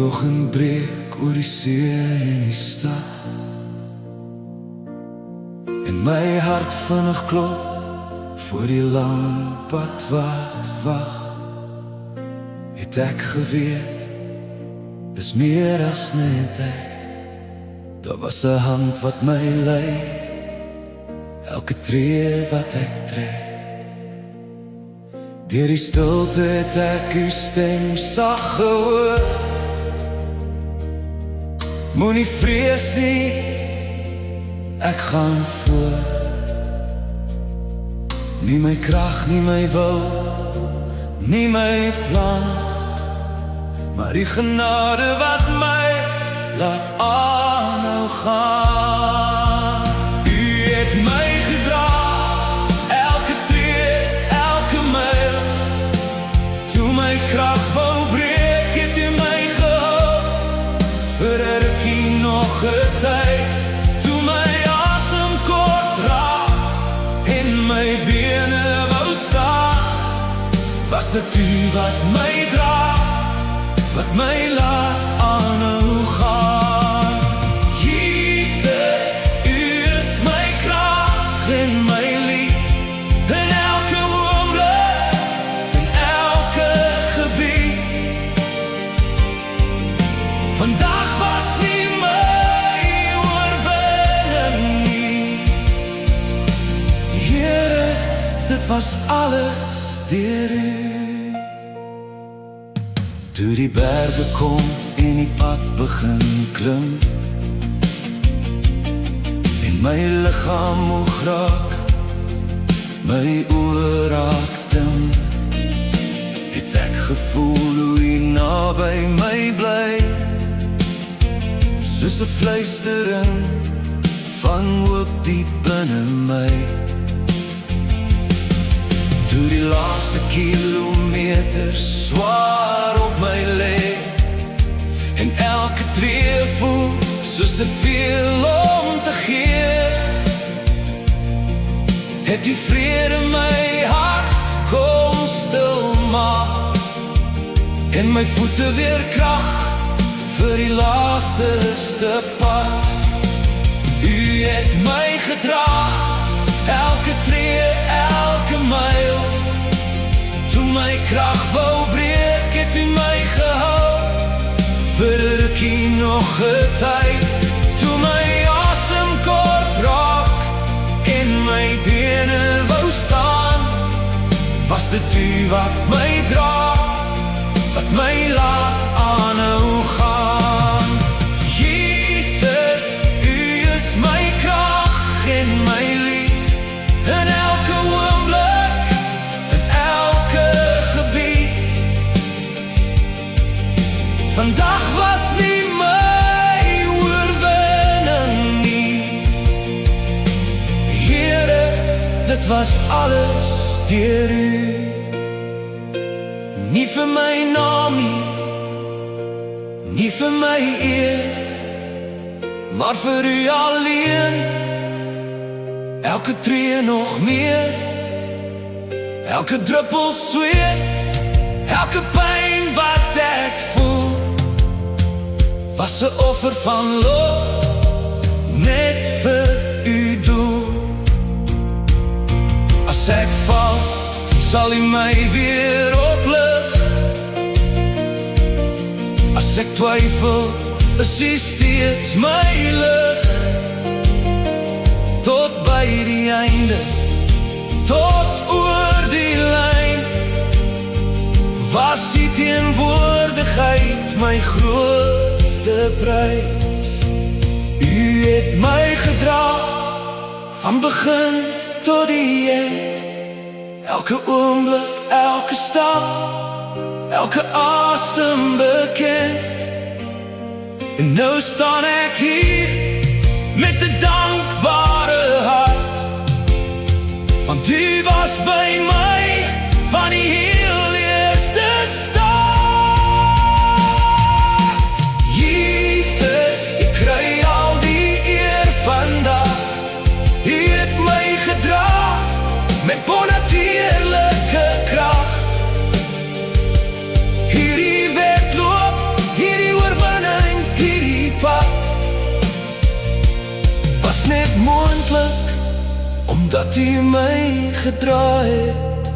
oggend breek oor die see en die stad, en my hart vinnig klop voor die lang pad wat wag. Het ek geweet, dis meer as net ek. Daar was 'n hand wat my lei, elke tree wat ek trek. Deur die stilte het ek uw stem sag gehoor. Moenie vrees nie, ek gaan voor. Nie my krag, nie my wil, nie my plan, maar die genade wat my laat aanhou gaan. U het my gedra, elke tree, elke myl. Toe my krag wou breek, het u my gehou. Vir 'n rukkie nog 'n tyd, toe my asem kort raak en my bene wou staan, was dit u wat my dra, wat my laat aanhou gaan. Jesus, u is my krag en my lied, in elke oomblik, in elke gebied. Vandag was nie my oorwinning nie, Here, dit was alles deur u. Toe die berge kom en die pad begin klim, en my liggaam moeg raak, my oë raak dim, het ek gevoel hoe u naby my bly, soos 'n fluistering van hoop diep binne my. Toe die laaste kilometer swaar op my lê, en elke tree voel soos te veel om te gee, het die vrede my hart kom stil maak, en my voete weer krag vir die laaste stuk pad. U het my gedra, elke tree, elke myl. Toe my krag wou breek, het u my gehou. Vir 'n rukkie nog 'n tyd, toe my asem kort raak en my bene wou staan, was dit u wat my dra, wat my laat aanhou gaan. Jesus, u is my krag en my lied, in elke oomblik, in elke gebied. Vandag was nie my oorwinning nie, Here, dit was alles deur u. Nie vir my naam nie, nie vir my eer, maar vir u alleen. Elke tree nog meer, elke druppel sweet, elke pyn wat ek voel, was 'n offer van lof, net vir u doel. As ek val, sal u my weer oplig. As ek twyfel, is u steeds my lig. Tot by die einde, tot oor die lyn, was die teenwoordigheid my grootste prys. U het my gedra, van begin tot die eind, elke oomblik, elke stap, elke asem bekend. En nou staan ek hier, met 'n dankbare hart, want u was by my, van die heel eerste start. Jesus, ek kry al die eer vandag. U het my gedra, met bonatuurlike krag. Hierdie wedloop, hierdie oorwinning, omdat U my gedra het.